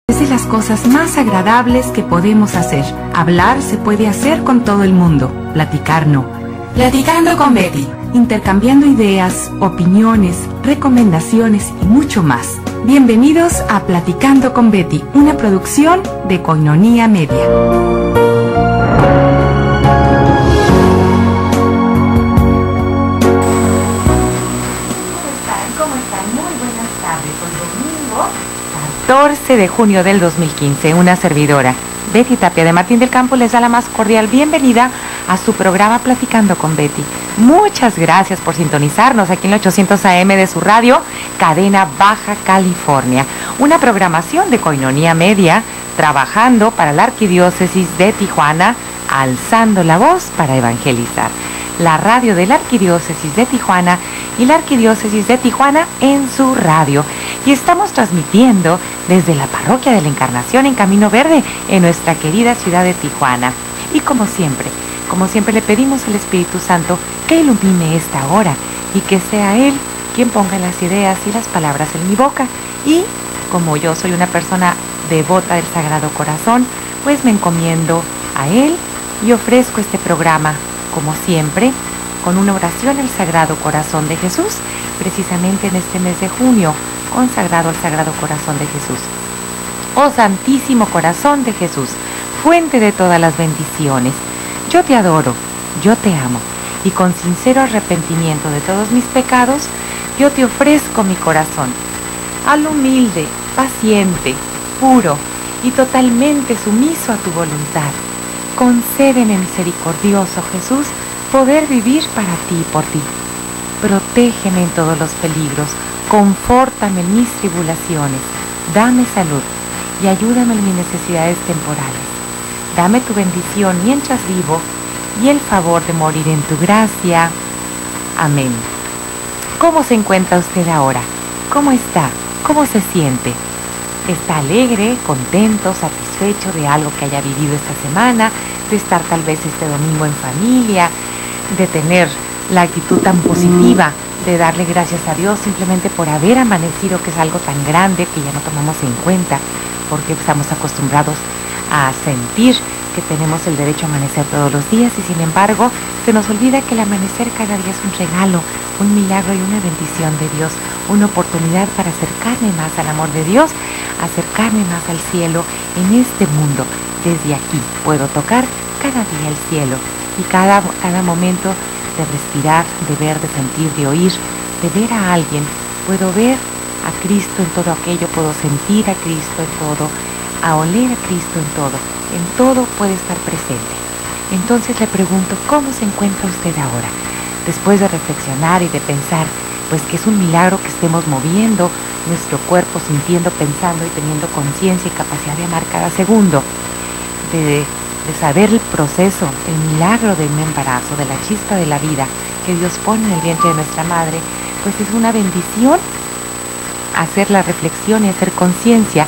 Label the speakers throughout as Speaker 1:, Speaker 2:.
Speaker 1: Es de las cosas más agradables que podemos hacer. Hablar se puede hacer con todo el mundo, platicar no. Platicando con Betty, intercambiando ideas, opiniones, recomendaciones y mucho más. Bienvenidos a Platicando con Betty, una producción de Koinonia Media. ¿Cómo están? Muy buenas tardes. Hoy domingo 14 de junio del 2015, una servidora, Betty Tapia de Martín del Campo, les da la más cordial bienvenida a su programa Platicando con Betty. Muchas gracias por sintonizarnos aquí en el 800 AM de su radio, Cadena Baja California. Una programación de Koinonia Media, trabajando para la Arquidiócesis de Tijuana, alzando la voz para evangelizar. La radio de la Arquidiócesis de Tijuana y la Arquidiócesis de Tijuana en su radio. Y estamos transmitiendo desde la Parroquia de la Encarnación en Camino Verde, en nuestra querida ciudad de Tijuana. Y como siempre le pedimos al Espíritu Santo que ilumine esta hora y que sea Él quien ponga las ideas y las palabras en mi boca. Y como yo soy una persona devota del Sagrado Corazón, pues me encomiendo a Él y ofrezco este programa, como siempre, con una oración al Sagrado Corazón de Jesús, precisamente en este mes de junio, consagrado al Sagrado Corazón de Jesús. Oh Santísimo Corazón de Jesús, fuente de todas las bendiciones, yo te adoro, yo te amo, y con sincero arrepentimiento de todos mis pecados, yo te ofrezco mi corazón, al humilde, paciente, puro y totalmente sumiso a tu voluntad. Concédeme, misericordioso Jesús, poder vivir para ti y por ti. Protégeme en todos los peligros, confórtame en mis tribulaciones, dame salud y ayúdame en mis necesidades temporales. Dame tu bendición mientras vivo y el favor de morir en tu gracia. Amén. ¿Cómo se encuentra usted ahora? ¿Cómo está? ¿Cómo se siente? ¿Está alegre, contento, satisfecho de algo que haya vivido esta semana, de estar tal vez este domingo en familia, de tener la actitud tan positiva, de darle gracias a Dios simplemente por haber amanecido, que es algo tan grande que ya no tomamos en cuenta, porque estamos acostumbrados a sentir que tenemos el derecho a amanecer todos los días y sin embargo se nos olvida que el amanecer cada día es un regalo, un milagro y una bendición de Dios, una oportunidad para acercarme más al amor de Dios, acercarme más al cielo en este mundo. Desde aquí puedo tocar cada día el cielo y cada momento de respirar, de ver, de sentir, de oír, de ver a alguien. Puedo ver a Cristo en todo aquello, puedo sentir a Cristo en todo, a oler a Cristo en todo puede estar presente. Entonces le pregunto, ¿cómo se encuentra usted ahora? Después de reflexionar y de pensar, pues que es un milagro que estemos moviendo nuestro cuerpo, sintiendo, pensando y teniendo conciencia y capacidad de amar cada segundo, de saber el proceso, el milagro de un embarazo, de la chispa de la vida que Dios pone en el vientre de nuestra madre, pues es una bendición hacer la reflexión y hacer conciencia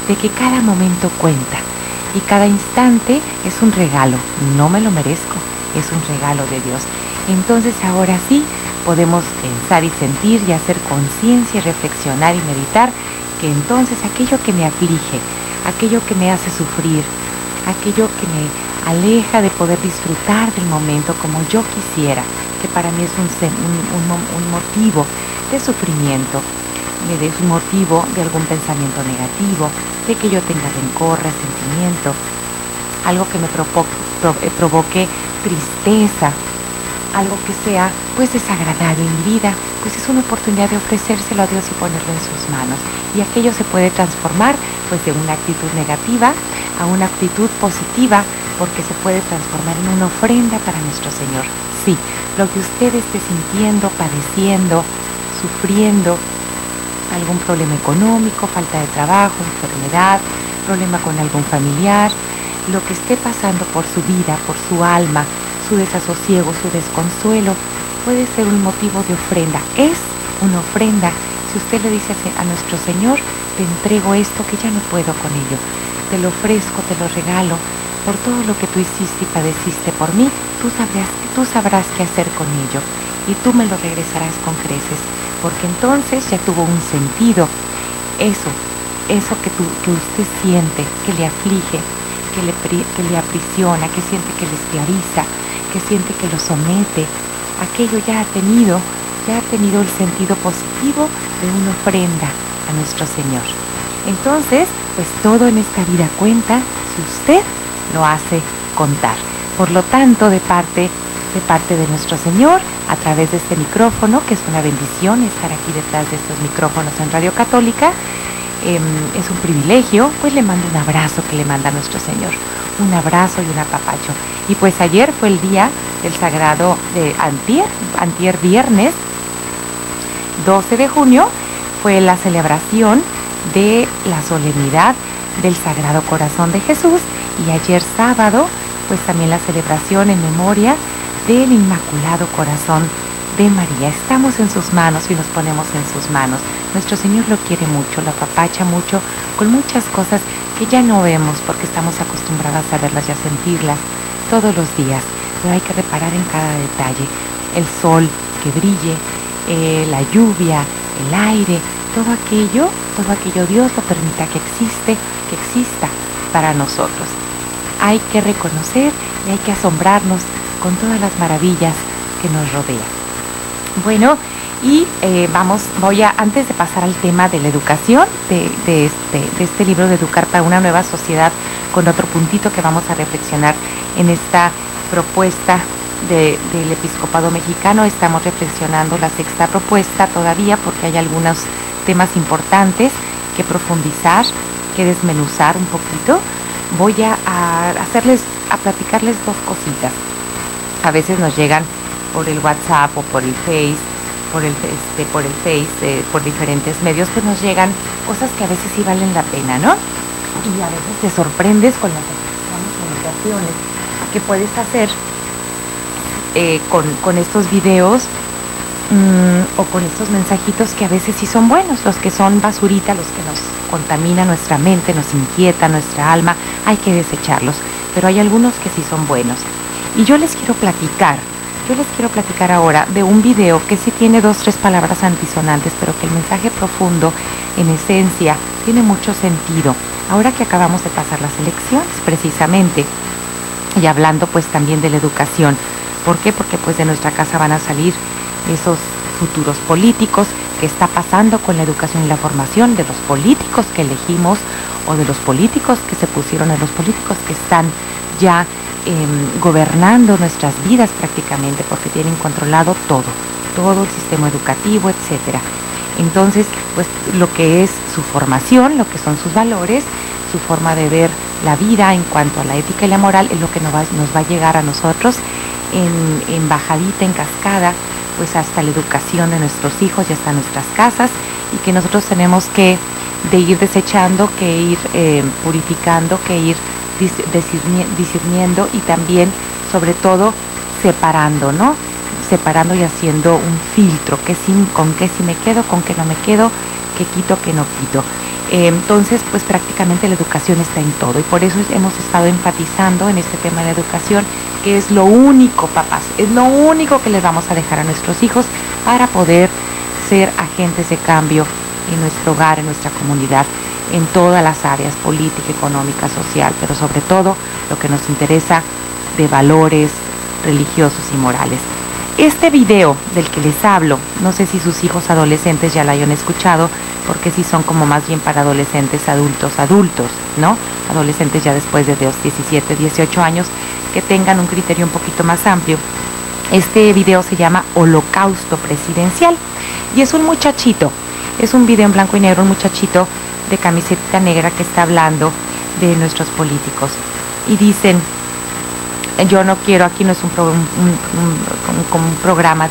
Speaker 1: de que cada momento cuenta y cada instante es un regalo, no me lo merezco, es un regalo de Dios. Entonces ahora sí podemos pensar y sentir y hacer conciencia y reflexionar y meditar que entonces aquello que me aflige, aquello que me hace sufrir, aquello que me aleja de poder disfrutar del momento como yo quisiera, que para mí es un motivo de sufrimiento, es un motivo de algún pensamiento negativo, de que yo tenga rencor, resentimiento, algo que me provoque tristeza, algo que sea pues desagradable en mi vida, pues es una oportunidad de ofrecérselo a Dios y ponerlo en sus manos. Y aquello se puede transformar pues de una actitud negativa a una actitud positiva, porque se puede transformar en una ofrenda para nuestro Señor. Sí, lo que usted esté sintiendo, padeciendo, sufriendo, algún problema económico, falta de trabajo, enfermedad, problema con algún familiar, lo que esté pasando por su vida, por su alma, su desasosiego, su desconsuelo, puede ser un motivo de ofrenda. Es una ofrenda. Si usted le dice a nuestro Señor, te entrego esto que ya no puedo con ello, te lo ofrezco, te lo regalo, por todo lo que tú hiciste y padeciste por mí, tú sabrás qué hacer con ello y tú me lo regresarás con creces, porque entonces ya tuvo un sentido eso eso que usted siente, que le aflige, que le aprisiona, que siente que le esclaviza, que siente que lo somete, aquello ya ha tenido el sentido positivo de una ofrenda a nuestro Señor. Entonces, pues todo en esta vida cuenta si usted lo hace contar. Por lo tanto, de parte de nuestro Señor, a través de este micrófono, que es una bendición estar aquí detrás de estos micrófonos en Radio Católica, es un privilegio, pues le mando un abrazo que le manda nuestro Señor, un abrazo y un apapacho. Y pues ayer fue el día del sagrado de antier viernes 12 de junio, fue la celebración de la solemnidad del Sagrado Corazón de Jesús, y ayer sábado pues también la celebración en memoria del Inmaculado Corazón de María. Estamos en sus manos y nos ponemos en sus manos. Nuestro Señor lo quiere mucho, lo apapacha mucho, con muchas cosas que ya no vemos porque estamos acostumbradas a verlas y a sentirlas todos los días, pero hay que reparar en cada detalle. El sol que brille, la lluvia, el aire, todo aquello Dios lo permita que exista para nosotros. Hay que reconocer y hay que asombrarnos con todas las maravillas que nos rodean. Bueno, y antes de pasar al tema de la educación, de este libro de Educar para una Nueva Sociedad, con otro puntito que vamos a reflexionar en esta propuesta del Episcopado Mexicano. Estamos reflexionando la sexta propuesta todavía porque hay algunos temas importantes que profundizar, que desmenuzar un poquito. Voy a platicarles dos cositas. A veces nos llegan por el WhatsApp o por el Face, por diferentes medios, pues nos llegan cosas que a veces sí valen la pena, ¿no? Y a veces te sorprendes con las comunicaciones que puedes hacer con estos videos o con estos mensajitos que a veces sí son buenos, los que son basurita, los que nos contaminan nuestra mente, nos inquieta nuestra alma, hay que desecharlos, pero hay algunos que sí son buenos. Y yo les quiero platicar ahora de un video que sí tiene 2-3 palabras antisonantes, pero que el mensaje profundo, en esencia, tiene mucho sentido. Ahora que acabamos de pasar las elecciones, precisamente, y hablando pues también de la educación. ¿Por qué? Porque pues de nuestra casa van a salir esos futuros políticos. ¿Qué está pasando con la educación y la formación de los políticos que elegimos o de los políticos que se pusieron, de los políticos que están ya gobernando nuestras vidas prácticamente, porque tienen controlado todo el sistema educativo, etcétera? Entonces, pues lo que es su formación, lo que son sus valores, su forma de ver la vida en cuanto a la ética y la moral, es lo que nos va a llegar a nosotros en bajadita, en cascada, pues hasta la educación de nuestros hijos y hasta nuestras casas, y que nosotros tenemos que ir desechando, que ir purificando, que ir discerniendo y también, sobre todo, separando, ¿no? Separando y haciendo un filtro, con qué sí me quedo, con qué no me quedo, qué quito, qué no quito. Entonces, pues prácticamente la educación está en todo, y por eso hemos estado enfatizando en este tema de la educación, que es lo único, papás, es lo único que les vamos a dejar a nuestros hijos para poder ser agentes de cambio en nuestro hogar, en nuestra comunidad, en todas las áreas, política, económica, social, pero sobre todo lo que nos interesa, de valores religiosos y morales. Este video del que les hablo, no sé si sus hijos adolescentes ya lo hayan escuchado, porque sí son como más bien para adolescentes adultos, ¿no? Adolescentes ya después de los 17, 18 años, que tengan un criterio un poquito más amplio. Este video se llama Holocausto Presidencial, y es un muchachito, es un video en blanco y negro, un muchachito de camiseta negra que está hablando de nuestros políticos. Y dicen, yo no quiero, aquí no es un programa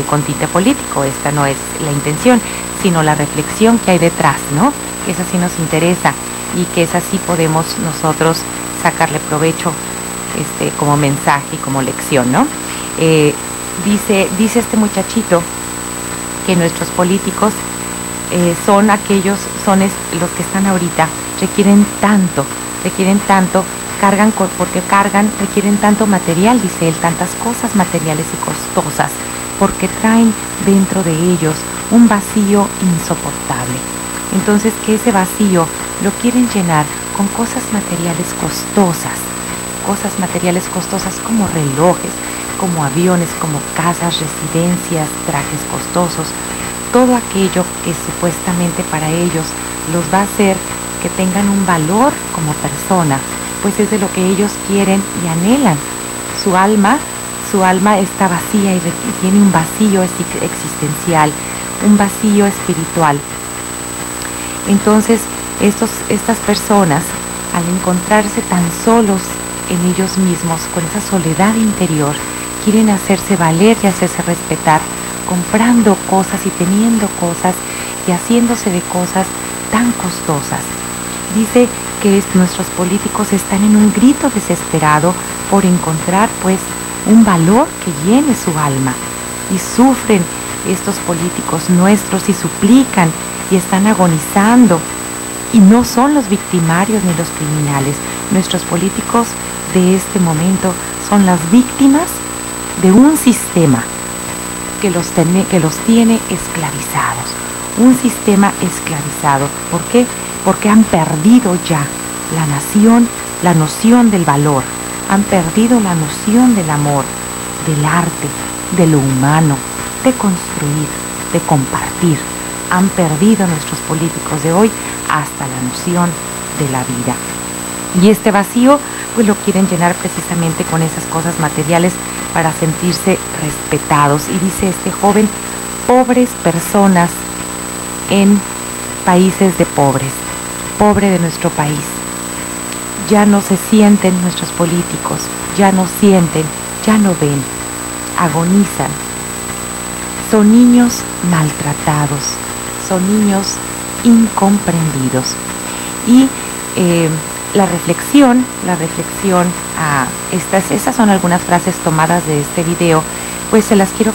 Speaker 1: con tinte político, esta no es la intención, sino la reflexión que hay detrás, ¿no? Que esa sí nos interesa y que esa sí podemos nosotros sacarle provecho como mensaje y como lección, ¿no? Dice este muchachito que nuestros políticos son los que están ahorita, requieren tanto, requieren tanto material, dice él, tantas cosas materiales y costosas, porque traen dentro de ellos un vacío insoportable. Entonces, que ese vacío lo quieren llenar con cosas materiales costosas como relojes, como aviones, como casas, residencias, trajes costosos, todo aquello que supuestamente para ellos los va a hacer que tengan un valor como persona, pues es de lo que ellos quieren y anhelan. Su alma está vacía y tiene un vacío existencial, un vacío espiritual. Entonces, estas personas, al encontrarse tan solos en ellos mismos, con esa soledad interior, quieren hacerse valer y hacerse respetar, comprando cosas y teniendo cosas y haciéndose de cosas tan costosas. Dice que nuestros políticos están en un grito desesperado por encontrar pues un valor que llene su alma, y sufren estos políticos nuestros y suplican y están agonizando, y no son los victimarios ni los criminales. Nuestros políticos de este momento son las víctimas de un sistema que los tiene esclavizados, un sistema esclavizado. ¿Por qué? Porque han perdido ya la noción del valor, han perdido la noción del amor, del arte, de lo humano, de construir, de compartir. Han perdido nuestros políticos de hoy hasta la noción de la vida. Y este vacío pues lo quieren llenar precisamente con esas cosas materiales para sentirse respetados. Y dice este joven, pobres personas en países de pobres, pobre de nuestro país. Ya no se sienten nuestros políticos, ya no sienten, ya no ven, agonizan. Son niños maltratados, son niños incomprendidos. Y la reflexión, estas son algunas frases tomadas de este video, pues se las quiero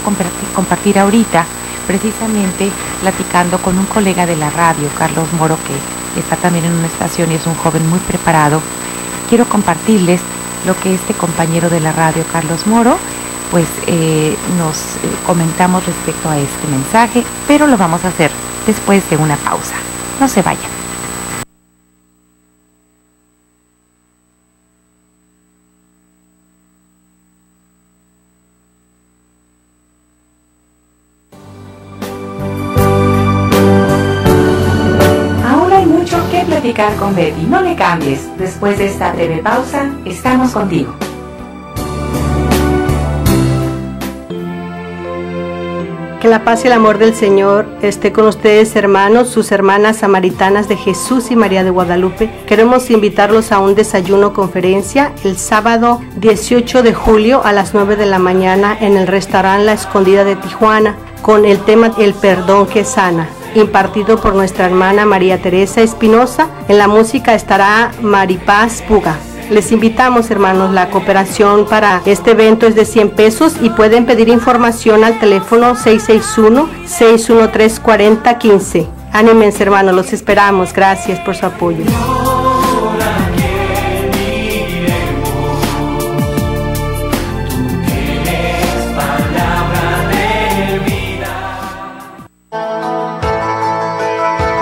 Speaker 1: compartir ahorita, precisamente platicando con un colega de la radio, Carlos Moro, que está también en una estación y es un joven muy preparado. Quiero compartirles lo que este compañero de la radio, Carlos Moro, pues nos comentamos respecto a este mensaje, pero lo vamos a hacer después de una pausa. No se vayan. Platicar con Betty, no le cambies. Después de esta breve pausa, estamos contigo.
Speaker 2: Que la paz y el amor del Señor esté con ustedes, hermanos, sus hermanas samaritanas de Jesús y María de Guadalupe. Queremos invitarlos a un desayuno conferencia el sábado 18 de julio a las 9 de la mañana en el restaurante La Escondida de Tijuana, con el tema El perdón que sana, impartido por nuestra hermana María Teresa Espinosa. En la música estará Maripaz Puga. Les invitamos, hermanos, la cooperación para este evento es de 100 pesos y pueden pedir información al teléfono 661-613-4015. Ánimense, hermanos, los esperamos. Gracias por su apoyo.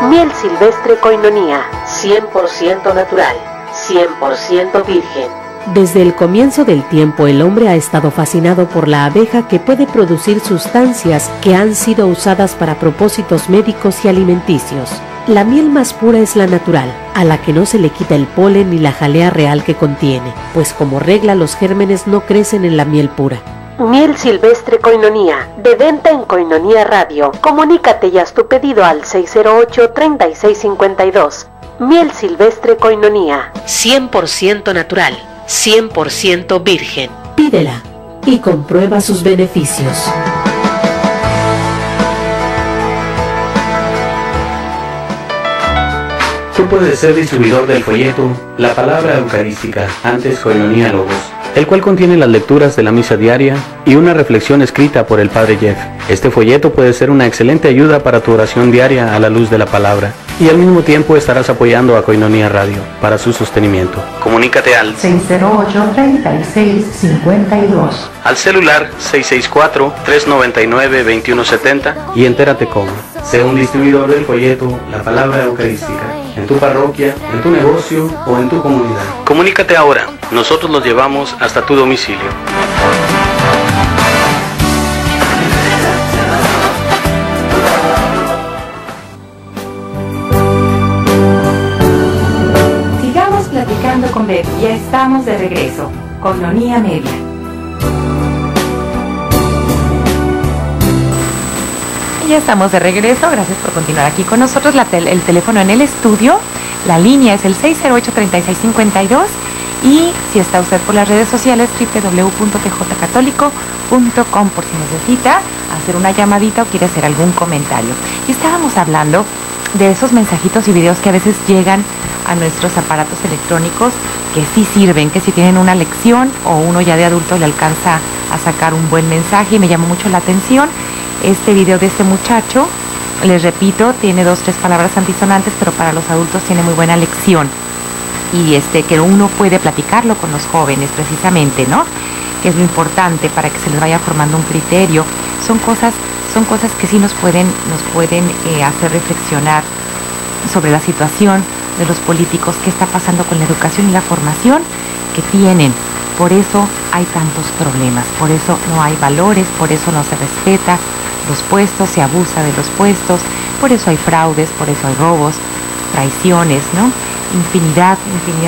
Speaker 3: Miel silvestre Koinonia, 100% natural, 100% virgen. Desde el comienzo del tiempo el hombre ha estado fascinado por la abeja, que puede producir sustancias que han sido usadas para propósitos médicos y alimenticios. La miel más pura es la natural, a la que no se le quita el polen ni la jalea real que contiene, pues como regla los gérmenes no crecen en la miel pura. Miel silvestre Koinonia, de venta en Koinonia Radio. Comunícate y haz tu pedido al 608-3652. Miel silvestre Koinonia, 100% natural, 100% virgen. Pídela y comprueba sus beneficios.
Speaker 4: Tú puedes ser distribuidor del folleto La Palabra Eucarística, antes Koinonia Logos, el cual contiene las lecturas de la misa diaria y una reflexión escrita por el Padre Jeff. Este folleto puede ser una excelente ayuda para tu oración diaria a la luz de la palabra, y al mismo tiempo estarás apoyando a Koinonia Radio para su sostenimiento. Comunícate al
Speaker 1: 608-3652,
Speaker 4: al celular 664-399-2170 y entérate cómo. Sé un distribuidor del folleto La Palabra Eucarística, en tu parroquia, en tu negocio o en tu comunidad. Comunícate ahora, nosotros los llevamos hasta tu domicilio.
Speaker 1: Sigamos platicando con Betty, ya estamos de regreso. Coinonía Media. Ya estamos de regreso, gracias por continuar aquí con nosotros. El teléfono en el estudio, la línea es el 608-3652 y si está usted por las redes sociales, www.tjcatólico.com por si necesita hacer una llamadita o quiere hacer algún comentario. Y estábamos hablando de esos mensajitos y videos que a veces llegan a nuestros aparatos electrónicos que sí sirven, que sí tienen una lección o uno ya de adulto le alcanza a sacar un buen mensaje y me llamó mucho la atención. Este video de este muchacho, les repito, tiene 2 o 3 palabras antisonantes, pero para los adultos tiene muy buena lección. Y que uno puede platicarlo con los jóvenes precisamente, ¿no? Que es lo importante para que se les vaya formando un criterio. Son cosas que sí nos pueden hacer reflexionar sobre la situación de los políticos, qué está pasando con la educación y la formación que tienen. Por eso hay tantos problemas, por eso no hay valores, por eso no se respeta los puestos, se abusa de los puestos, por eso hay fraudes, por eso hay robos, traiciones, ¿no? Infinidad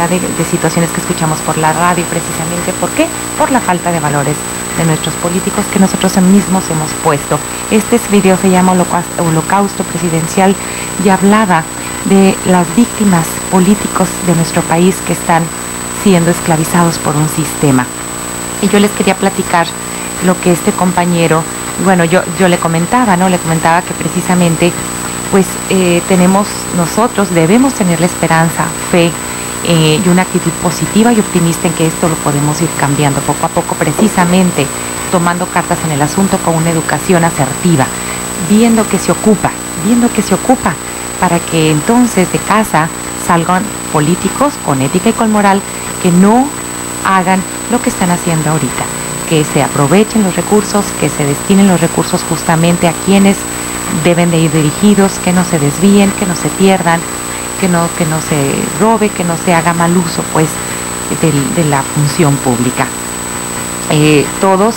Speaker 1: de situaciones que escuchamos por la radio precisamente. ¿Por qué? Por la falta de valores de nuestros políticos que nosotros mismos hemos puesto. Este video se llama Holocausto Presidencial y hablaba de las víctimas políticos de nuestro país que están siendo esclavizados por un sistema. Y yo les quería platicar lo que este compañero, bueno, yo le comentaba, ¿no? Le comentaba que precisamente pues nosotros debemos tener la esperanza, fe y una actitud positiva y optimista en que esto lo podemos ir cambiando poco a poco, precisamente tomando cartas en el asunto con una educación asertiva, viendo que se ocupa para que entonces de casa salgan políticos con ética y con moral que no hagan lo que están haciendo ahorita, que se aprovechen los recursos, que se destinen los recursos justamente a quienes deben de ir dirigidos, que no se desvíen, que no se pierdan, que no se robe, que no se haga mal uso pues de la función pública. Todos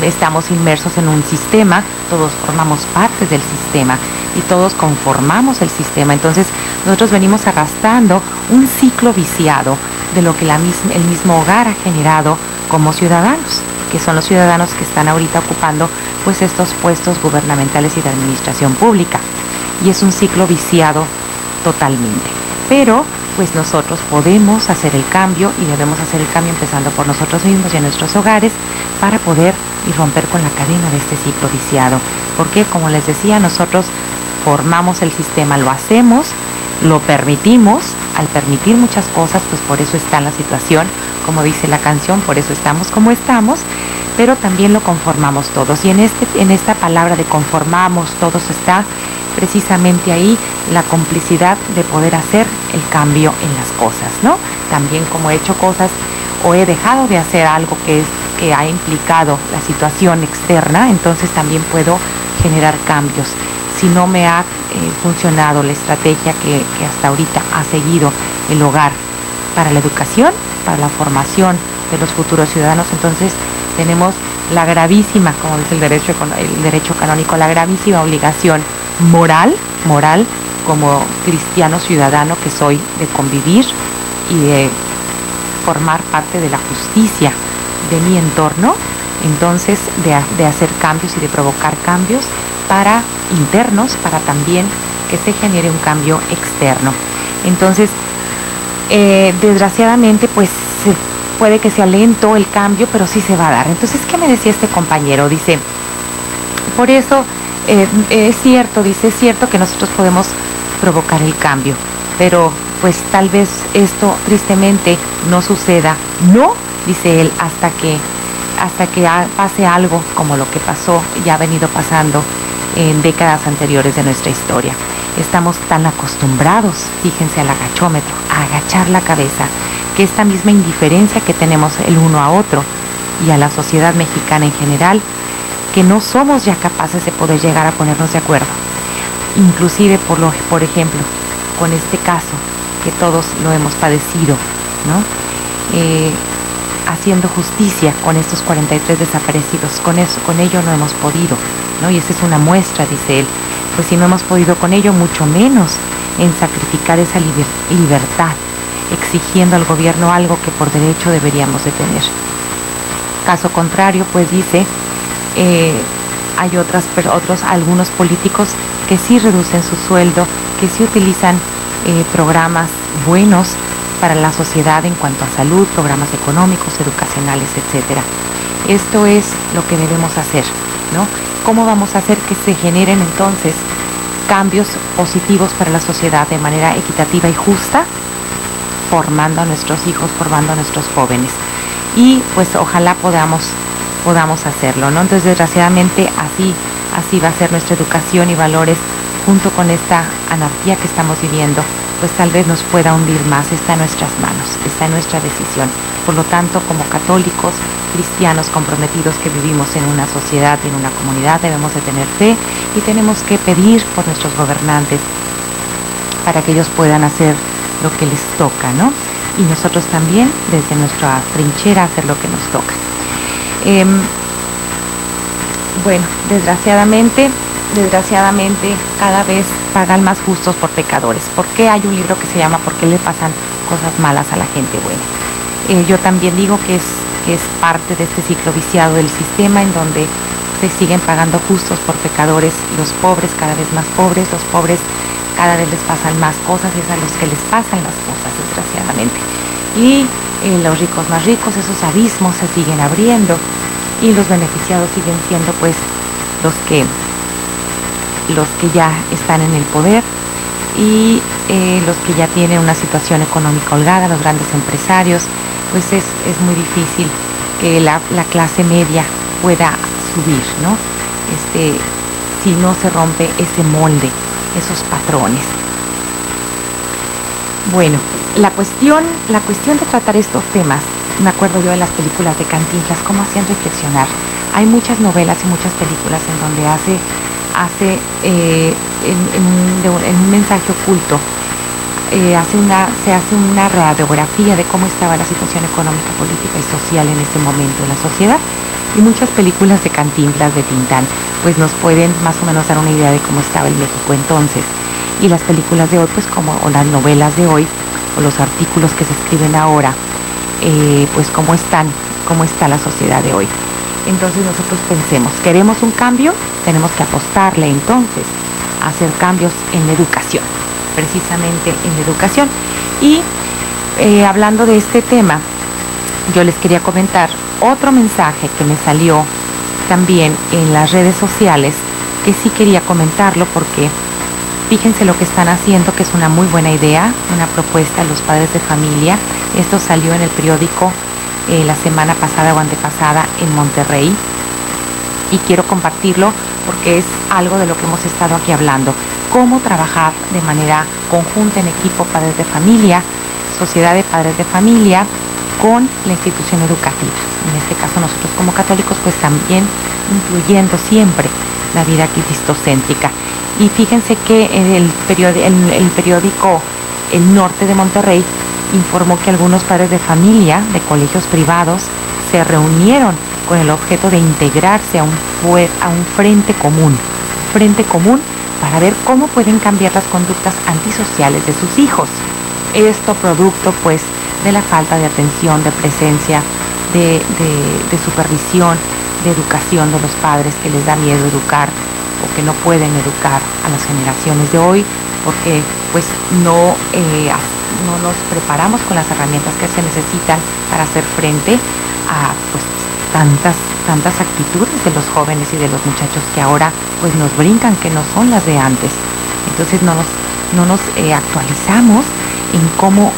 Speaker 1: estamos inmersos en un sistema, todos formamos parte del sistema y todos conformamos el sistema. Entonces nosotros venimos arrastrando un ciclo viciado de lo que el mismo hogar ha generado como ciudadanos, que son los ciudadanos que están ahorita ocupando pues estos puestos gubernamentales y de administración pública. Y es un ciclo viciado totalmente. Pero pues nosotros podemos hacer el cambio y debemos hacer el cambio empezando por nosotros mismos y en nuestros hogares para poder y romper con la cadena de este ciclo viciado. Porque como les decía, nosotros formamos el sistema, lo hacemos, lo permitimos. Al permitir muchas cosas, pues por eso está la situación, como dice la canción, por eso estamos como estamos, pero también lo conformamos todos. Y en esta palabra de conformamos todos está precisamente ahí la complicidad de poder hacer el cambio en las cosas, ¿no? También como he hecho cosas o he dejado de hacer algo que ha implicado la situación externa, entonces también puedo generar cambios. Si no me ha funcionado la estrategia que hasta ahorita ha seguido el hogar para la educación, para la formación de los futuros ciudadanos, entonces tenemos la gravísima, como dice el derecho canónico, la gravísima obligación moral como cristiano ciudadano que soy, de convivir y de formar parte de la justicia de mi entorno, entonces de hacer cambios y de provocar cambios para internos, para también que se genere un cambio externo. Entonces, desgraciadamente, pues puede que sea lento el cambio, pero sí se va a dar. Entonces, ¿qué me decía este compañero? Dice, por eso es cierto que nosotros podemos provocar el cambio, pero pues tal vez esto tristemente no suceda, no, dice él, hasta que pase algo como lo que pasó y ha venido pasando en décadas anteriores de nuestra historia. Estamos tan acostumbrados, fíjense, al agachómetro, a agachar la cabeza, que esta misma indiferencia que tenemos el uno a otro y a la sociedad mexicana en general, que no somos ya capaces de poder llegar a ponernos de acuerdo. inclusive por ejemplo, con este caso que todos lo hemos padecido, ¿no? Haciendo justicia con estos 43 desaparecidos, con ello no hemos podido, ¿no? Y esa es una muestra, dice él, pues si no hemos podido con ello, mucho menos en sacrificar esa libertad, exigiendo al gobierno algo que por derecho deberíamos de tener. Caso contrario, pues dice, hay algunos políticos que sí reducen su sueldo, que sí utilizan programas buenos para la sociedad en cuanto a salud, programas económicos, educacionales, etcétera. Esto es lo que debemos hacer, ¿no? ¿Cómo vamos a hacer que se generen entonces cambios positivos para la sociedad de manera equitativa y justa? Formando a nuestros hijos, formando a nuestros jóvenes. Y pues ojalá podamos hacerlo, ¿no? Entonces, desgraciadamente, así va a ser nuestra educación y valores, junto con esta anarquía que estamos viviendo, pues tal vez nos pueda hundir más. Está en nuestras manos, está en nuestra decisión. Por lo tanto, como católicos, cristianos comprometidos que vivimos en una sociedad, en una comunidad, debemos de tener fe y tenemos que pedir por nuestros gobernantes para que ellos puedan hacer lo que les toca, ¿no? Y nosotros también, desde nuestra trinchera, hacer lo que nos toca. Bueno, desgraciadamente, cada vez pagan más justos por pecadores. ¿Por qué? Hay un libro que se llama ¿Por qué le pasan cosas malas a la gente buena? Yo también digo que es parte de este ciclo viciado del sistema, en donde se siguen pagando justos por pecadores, los pobres cada vez más pobres, los pobres cada vez les pasan más cosas, es a los que les pasan las cosas, desgraciadamente. Y los ricos más ricos, esos abismos se siguen abriendo, y los beneficiados siguen siendo pues los que ya están en el poder, y los que ya tienen una situación económica holgada, los grandes empresarios. Pues es muy difícil que la clase media pueda subir, ¿no? Si no se rompe ese molde, esos patrones. Bueno, la cuestión de tratar estos temas, me acuerdo yo de las películas de Cantinflas, cómo hacían reflexionar. Hay muchas novelas y muchas películas en donde en un mensaje oculto, se hace una radiografía de cómo estaba la situación económica, política y social en ese momento en la sociedad. Y muchas películas de Cantinflas, de Tintán, pues nos pueden más o menos dar una idea de cómo estaba el México entonces. Y las películas de hoy, pues o las novelas de hoy, o los artículos que se escriben ahora, pues cómo está la sociedad de hoy. Entonces nosotros pensemos, ¿queremos un cambio? Tenemos que apostarle entonces a hacer cambios en la educación, precisamente en la educación. Y hablando de este tema, yo les quería comentar otro mensaje que me salió también en las redes sociales, que sí quería comentarlo porque fíjense lo que están haciendo, que es una muy buena idea, una propuesta a los padres de familia. Esto salió en el periódico la semana pasada o antepasada en Monterrey, y quiero compartirlo porque es algo de lo que hemos estado aquí hablando: cómo trabajar de manera conjunta en equipo, padres de familia, sociedad de padres de familia, con la institución educativa. En este caso nosotros como católicos, pues también incluyendo siempre la vida cristocéntrica. Y fíjense que el periódico El Norte de Monterrey informó que algunos padres de familia de colegios privados se reunieron con el objeto de integrarse a un frente común para ver cómo pueden cambiar las conductas antisociales de sus hijos. Esto producto pues de la falta de atención, de presencia, de supervisión, de educación de los padres, que les da miedo educar o que no pueden educar a las generaciones de hoy, porque pues no nos preparamos con las herramientas que se necesitan para hacer frente a pues tantas actitudes de los jóvenes y de los muchachos que ahora pues nos brincan, que no son las de antes. Entonces no nos actualizamos en cómo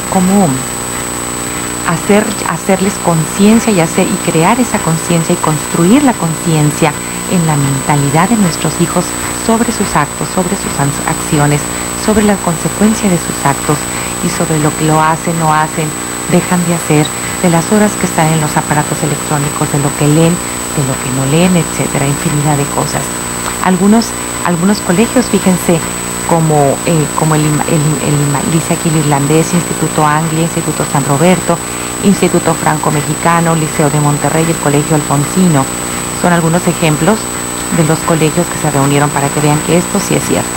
Speaker 1: hacerles conciencia y crear esa conciencia y construir la conciencia en la mentalidad de nuestros hijos sobre sus actos, sobre sus acciones, sobre la consecuencia de sus actos y sobre lo que lo hacen, no hacen, dejan de hacer, de las horas que están en los aparatos electrónicos, de lo que leen, de lo que no leen, etcétera, infinidad de cosas. Algunos colegios, fíjense, como dice aquí el irlandés, Instituto Anglia, Instituto San Roberto, Instituto Franco-Mexicano, Liceo de Monterrey, el Colegio Alfonsino. Son algunos ejemplos de los colegios que se reunieron para que vean que esto sí es cierto.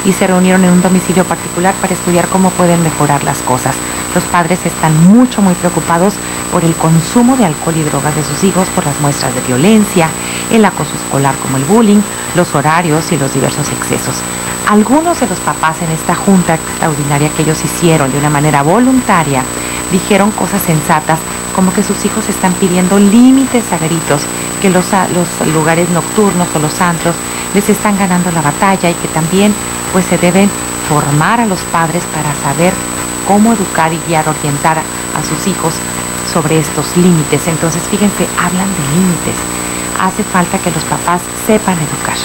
Speaker 1: Y se reunieron en un domicilio particular para estudiar cómo pueden mejorar las cosas. Los padres están muy preocupados por el consumo de alcohol y drogas de sus hijos, por las muestras de violencia, el acoso escolar como el bullying, los horarios y los diversos excesos. Algunos de los papás en esta junta extraordinaria que ellos hicieron de una manera voluntaria dijeron cosas sensatas, como que sus hijos están pidiendo límites a gritos, que los lugares nocturnos o los antros les están ganando la batalla y que también pues se deben formar a los padres para saber cómo educar y guiar, orientar a sus hijos sobre estos límites. Entonces, fíjense, hablan de límites. Hace falta que los papás sepan educar,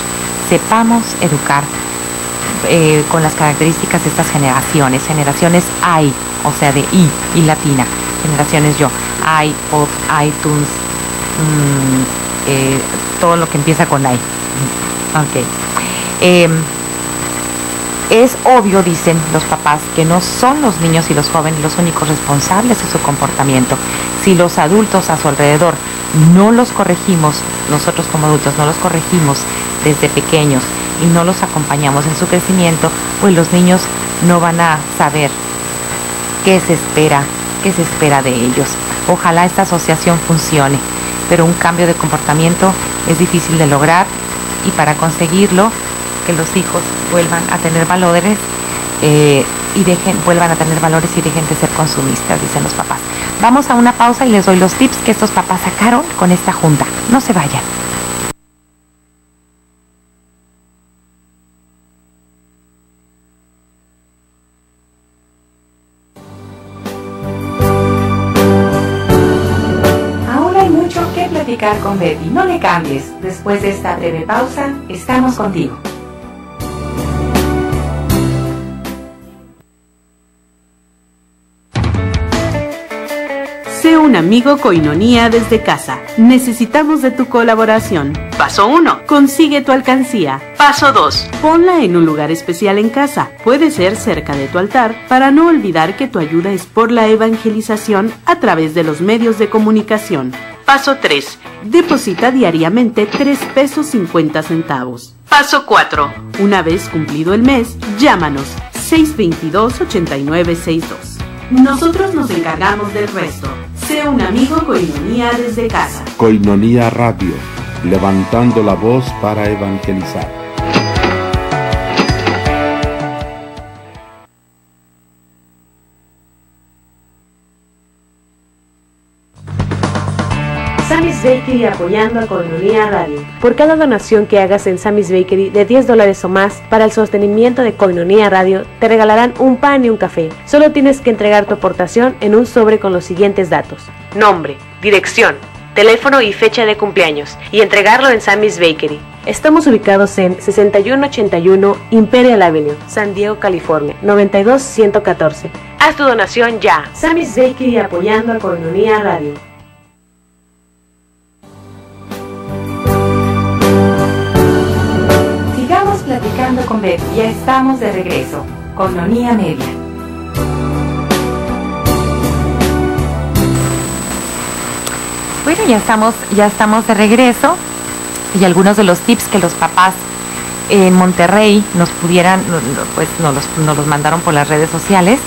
Speaker 1: sepamos educar con las características de estas generaciones I, o sea de I latina, generaciones yo, iPod, iTunes, todo lo que empieza con I. Ok. Es obvio, dicen los papás, que no son los niños y los jóvenes los únicos responsables de su comportamiento. Si los adultos a su alrededor no los corregimos, nosotros como adultos no los corregimos desde pequeños y no los acompañamos en su crecimiento, pues los niños no van a saber qué se espera de ellos. Ojalá esta asociación funcione, pero un cambio de comportamiento es difícil de lograr, y para conseguirlo, que los hijos vuelvan a tener valores y dejen de ser consumistas, dicen los papás. Vamos a una pausa y les doy los tips que estos papás sacaron con esta junta. No se vayan. Aún hay mucho que platicar con Betty. No le cambies. Después de esta breve pausa, estamos contigo.
Speaker 3: Sé un amigo Koinonia desde casa. Necesitamos de tu colaboración. Paso 1. Consigue tu alcancía. Paso 2. Ponla en un lugar especial en casa. Puede ser cerca de tu altar, para no olvidar que tu ayuda es por la evangelización a través de los medios de comunicación. Paso 3. Deposita diariamente 3 pesos 50 centavos. Paso 4. Una vez cumplido el mes, llámanos 622-8962. Nosotros nos encargamos del resto. Sé un amigo Koinonia desde casa.
Speaker 5: Koinonia Radio, levantando la voz para evangelizar.
Speaker 3: Sammy's Bakery apoyando a Koinonia Radio. Por cada donación que hagas en Sammy's Bakery de $10 o más para el sostenimiento de Koinonia Radio, te regalarán un pan y un café. Solo tienes que entregar tu aportación en un sobre con los siguientes datos: nombre, dirección, teléfono y fecha de cumpleaños, y entregarlo en Sammy's Bakery. Estamos ubicados en 6181 Imperial Avenue, San Diego, California, 92114. Haz tu donación ya. Sammy's Bakery apoyando a Koinonia Radio.
Speaker 1: Platicando con Betty, ya estamos de regreso. Koinonia Media. Bueno, ya estamos de regreso, y algunos de los tips que los papás en Monterrey nos los mandaron por las redes sociales,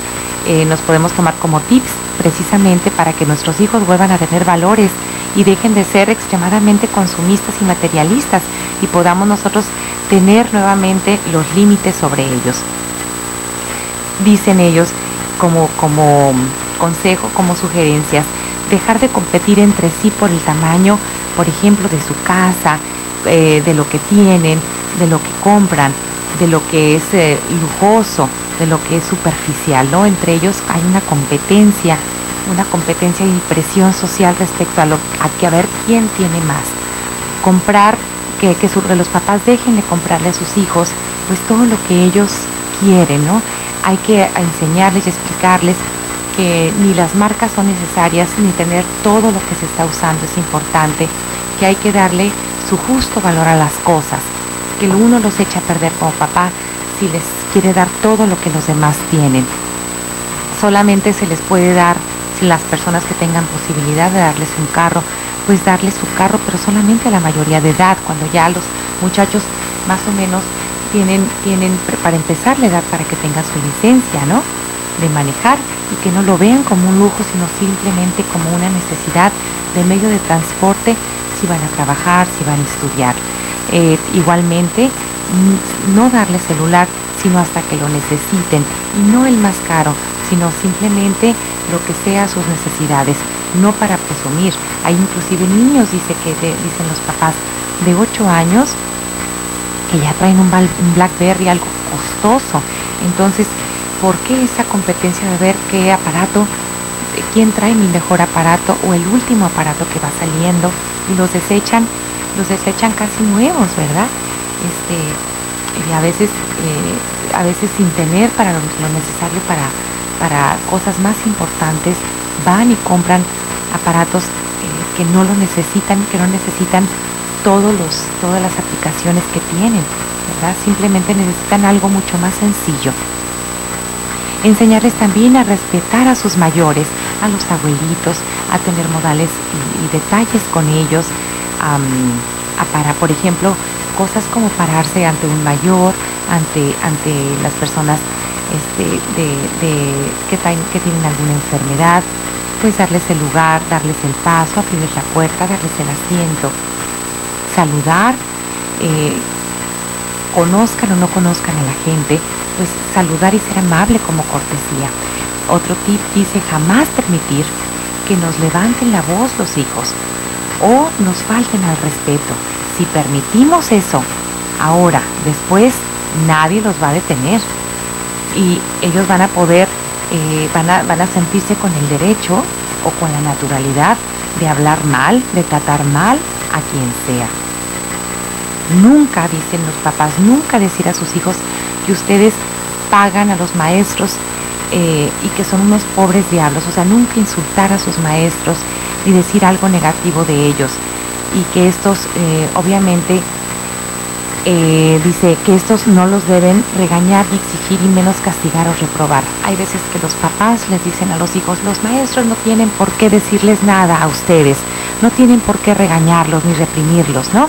Speaker 1: nos podemos tomar como tips precisamente para que nuestros hijos vuelvan a tener valores y dejen de ser extremadamente consumistas y materialistas, y podamos nosotros tener nuevamente los límites sobre ellos. Dicen ellos como consejo, como sugerencias: dejar de competir entre sí por el tamaño, por ejemplo, de su casa, de lo que tienen, de lo que compran, de lo que es lujoso, de lo que es superficial, ¿no? Entre ellos hay una competencia y presión social respecto a que a ver quién tiene más. Comprar, que los papás dejen de comprarle a sus hijos pues todo lo que ellos quieren, ¿no? Hay que enseñarles y explicarles que ni las marcas son necesarias, ni tener todo lo que se está usando es importante, que hay que darle su justo valor a las cosas, que uno los echa a perder como papá si les quiere dar todo lo que los demás tienen. Solamente se les puede dar, si las personas que tengan posibilidad de darles un carro, pues darles su carro, pero solamente a la mayoría de edad, cuando ya los muchachos más o menos tienen para empezar la edad para que tengan su licencia, ¿no?, de manejar, y que no lo vean como un lujo, sino simplemente como una necesidad de medio de transporte si van a trabajar, si van a estudiar. Igualmente, no darles celular sino hasta que lo necesiten, y no el más caro, sino simplemente lo que sea sus necesidades, no para presumir. Hay inclusive niños, dicen los papás, de 8 años que ya traen un BlackBerry, algo costoso. Entonces, ¿por qué esa competencia de ver qué aparato, quién trae mi mejor aparato o el último aparato que va saliendo, y los desechan casi nuevos, ¿verdad? Y a veces sin tener para lo necesario para cosas más importantes, van y compran aparatos que no lo necesitan, todas las aplicaciones que tienen, ¿verdad? Simplemente necesitan algo mucho más sencillo. Enseñarles también a respetar a sus mayores, a los abuelitos, a tener modales y detalles con ellos, para, por ejemplo, cosas como pararse ante un mayor, ante las personas que tienen alguna enfermedad, pues darles el lugar, darles el paso, abrirles la puerta, darles el asiento, saludar, conozcan o no conozcan a la gente, pues saludar y ser amable como cortesía. Otro tip dice: jamás permitir que nos levanten la voz los hijos o nos falten al respeto. Si permitimos eso, ahora, después, nadie los va a detener, y ellos van a poder, van a sentirse con el derecho o con la naturalidad de hablar mal, de tratar mal a quien sea. Nunca, dicen los papás, nunca decir a sus hijos que ustedes pagan a los maestros y que son unos pobres diablos. O sea, nunca insultar a sus maestros ni decir algo negativo de ellos, y que estos obviamente dice que estos no los deben regañar ni exigir, y menos castigar o reprobar. Hay veces que los papás les dicen a los hijos: los maestros no tienen por qué decirles nada a ustedes, no tienen por qué regañarlos ni reprimirlos, ¿no?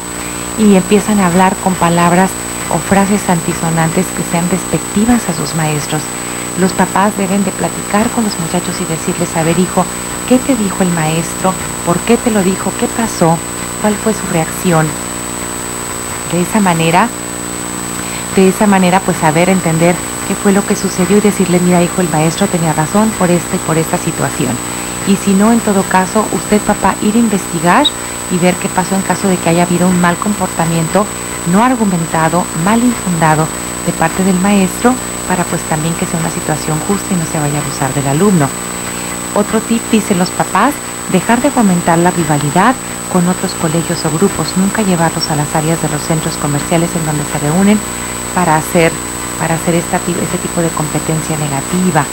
Speaker 1: Y empiezan a hablar con palabras o frases antisonantes que sean despectivas a sus maestros. Los papás deben de platicar con los muchachos y decirles: a ver, hijo, ¿qué te dijo el maestro? ¿Por qué te lo dijo? ¿Qué pasó? ¿Cuál fue su reacción? De esa manera, pues saber entender qué fue lo que sucedió y decirle: mira, hijo, el maestro tenía razón por esta y por esta situación. Y si no, en todo caso, usted, papá, ir a investigar y ver qué pasó en caso de que haya habido un mal comportamiento no argumentado, mal infundado de parte del maestro, para pues también que sea una situación justa y no se vaya a abusar del alumno. Otro tip, dicen los papás: dejar de fomentar la rivalidad con otros colegios o grupos, nunca llevarlos a las áreas de los centros comerciales en donde se reúnen para hacer este tipo de competencia negativa,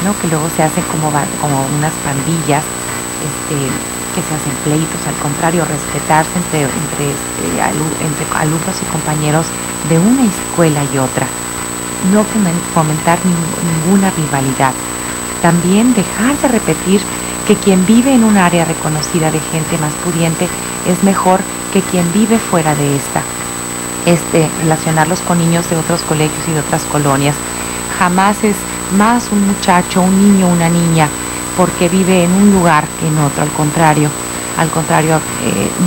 Speaker 1: ¿no? Que luego se hacen como unas pandillas, que se hacen pleitos. Al contrario, respetarse entre alumnos y compañeros de una escuela y otra, no fomentar ninguna rivalidad. También dejar de repetir que quien vive en un área reconocida de gente más pudiente es mejor que quien vive fuera de esta. Relacionarlos con niños de otros colegios y de otras colonias. Jamás es más un muchacho, un niño, una niña, porque vive en un lugar que en otro. Al contrario,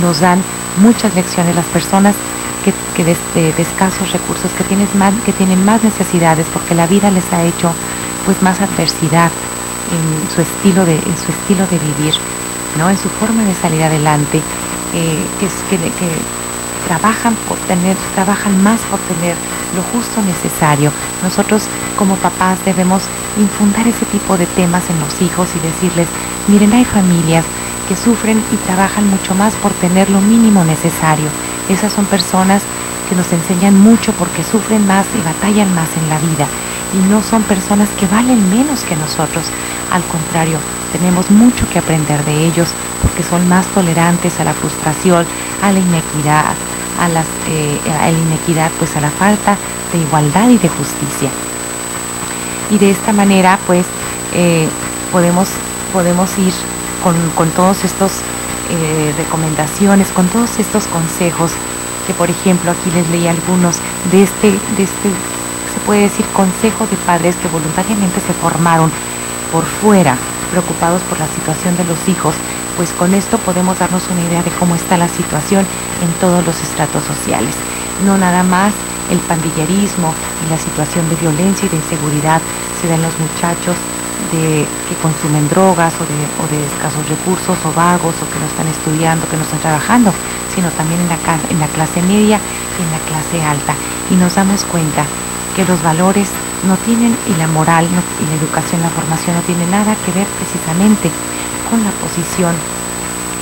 Speaker 1: nos dan muchas lecciones las personas que de escasos recursos, que tienen más necesidades, porque la vida les ha hecho pues más adversidad en su estilo de vivir, ¿no? En su forma de salir adelante, que trabajan más por tener lo justo necesario. Nosotros como papás debemos infundar ese tipo de temas en los hijos y decirles: miren, hay familias que sufren y trabajan mucho más por tener lo mínimo necesario. Esas son personas que nos enseñan mucho porque sufren más y batallan más en la vida, y no son personas que valen menos que nosotros. Al contrario, tenemos mucho que aprender de ellos, porque son más tolerantes a la frustración, a la inequidad, pues a la falta de igualdad y de justicia. Y de esta manera, pues, podemos ir con todos estos recomendaciones, con todos estos consejos, que por ejemplo aquí les leí algunos de este, se puede decir, consejo de padres que voluntariamente se formaron por fuera, preocupados por la situación de los hijos. Pues con esto podemos darnos una idea de cómo está la situación en todos los estratos sociales. No nada más el pandillerismo y la situación de violencia y de inseguridad se da en los muchachos que consumen drogas o de escasos recursos o vagos o que no están estudiando, que no están trabajando, sino también en la clase media y en la clase alta. Y nos damos cuenta que los valores no tienen, y la moral y la educación, la formación no tiene nada que ver precisamente con la posición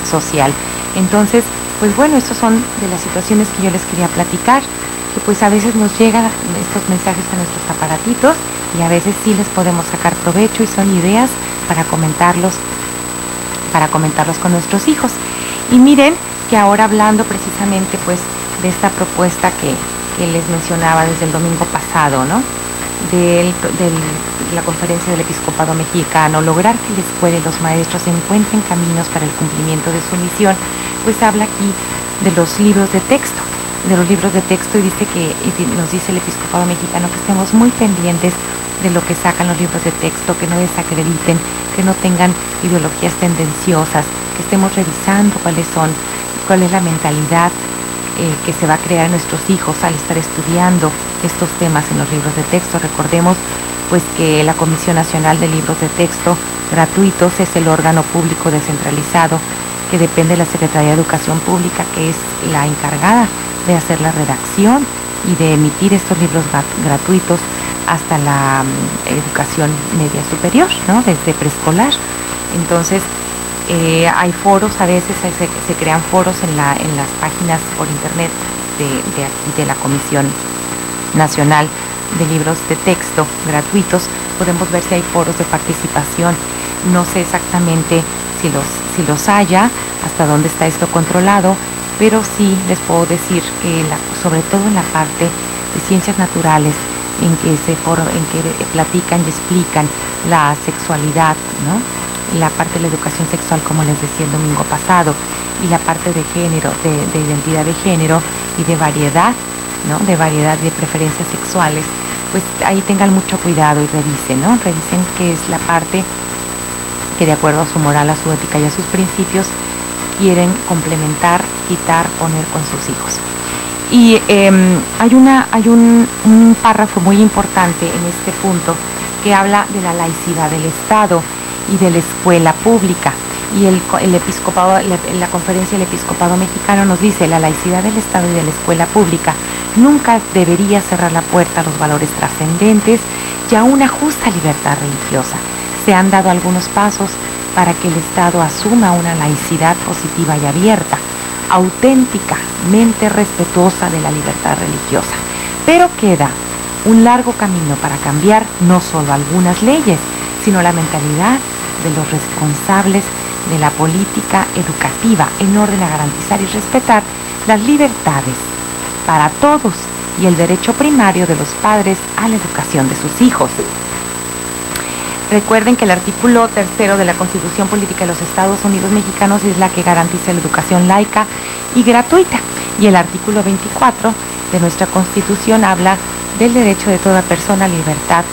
Speaker 1: social. Entonces, pues bueno, estas son de las situaciones que yo les quería platicar, que pues a veces nos llegan estos mensajes a nuestros aparatitos y a veces sí les podemos sacar provecho y son ideas para comentarlos con nuestros hijos. Y miren que ahora, hablando precisamente pues de esta propuesta que les mencionaba desde el domingo pasado, ¿no? De la conferencia del Episcopado Mexicano, lograr que la escuela y los maestros encuentren caminos para el cumplimiento de su misión, pues habla aquí de los libros de texto, y dice nos dice el Episcopado Mexicano que estemos muy pendientes de lo que sacan los libros de texto, que no desacrediten, que no tengan ideologías tendenciosas, que estemos revisando cuál es la mentalidad que se va a crear en nuestros hijos al estar estudiando estos temas en los libros de texto. Recordemos pues que la Comisión Nacional de Libros de Texto Gratuitos es el órgano público descentralizado que depende de la Secretaría de Educación Pública, que es la encargada de hacer la redacción y de emitir estos libros gratuitos hasta la educación media superior, ¿no? Desde preescolar. Entonces, hay foros, a veces se crean foros en las páginas por internet de la Comisión Nacional de Libros de Texto Gratuitos. Podemos ver si hay foros de participación. No sé exactamente si los haya, hasta dónde está esto controlado, pero sí les puedo decir que sobre todo en la parte de ciencias naturales, en que platican y explican la sexualidad, ¿no? La parte de la educación sexual, como les decía el domingo pasado, y la parte de género, de identidad de género y de variedad, ¿no? De variedad de preferencias sexuales, pues ahí tengan mucho cuidado y revisen, ¿no? Revisen qué es la parte que, de acuerdo a su moral, a su ética y a sus principios, quieren complementar, quitar, poner con sus hijos. Y hay un párrafo muy importante en este punto que habla de la laicidad del Estado y de la escuela pública. Y el episcopado, la conferencia del Episcopado Mexicano nos dice: la laicidad del Estado y de la escuela pública nunca debería cerrar la puerta a los valores trascendentes y a una justa libertad religiosa. Se han dado algunos pasos para que el Estado asuma una laicidad positiva y abierta, auténticamente respetuosa de la libertad religiosa. Pero queda un largo camino para cambiar no solo algunas leyes, sino la mentalidad de los responsables de la política educativa, en orden a garantizar y respetar las libertades para todos y el derecho primario de los padres a la educación de sus hijos. Recuerden que el artículo 3 de la Constitución Política de los Estados Unidos Mexicanos es la que garantiza la educación laica y gratuita, y el artículo 24 de nuestra Constitución habla del derecho de toda persona a libertad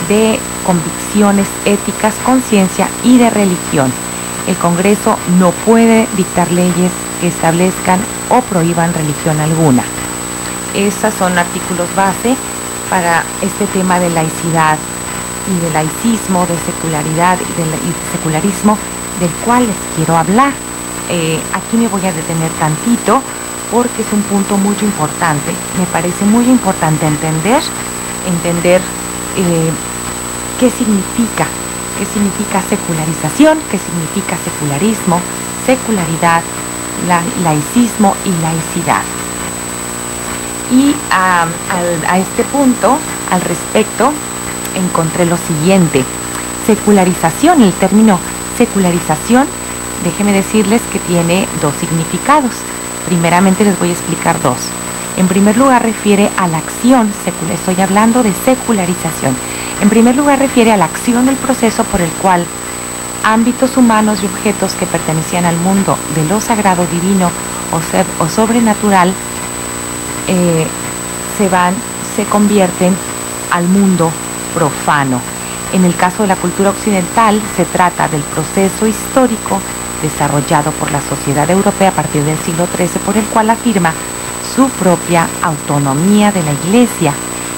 Speaker 1: de convicciones éticas, conciencia y de religión. El Congreso no puede dictar leyes que establezcan o prohíban religión alguna. Esos son artículos base para este tema de laicidad y de laicismo, de secularidad y de secularismo, del cual les quiero hablar. Aquí me voy a detener tantito porque es un punto muy importante. Me parece muy importante entender qué significa secularización, qué significa secularismo, secularidad, laicismo y laicidad. Y a este punto, al respecto, encontré lo siguiente: secularización. El término secularización, déjenme decirles que tiene dos significados. Primeramente les voy a explicar dos. En primer lugar refiere a la acción, estoy hablando de secularización. En primer lugar refiere a la acción del proceso por el cual ámbitos humanos y objetos que pertenecían al mundo de lo sagrado, divino o sobrenatural se convierten al mundo profano. En el caso de la cultura occidental se trata del proceso histórico desarrollado por la sociedad europea a partir del siglo XIII, por el cual afirma su propia autonomía de la Iglesia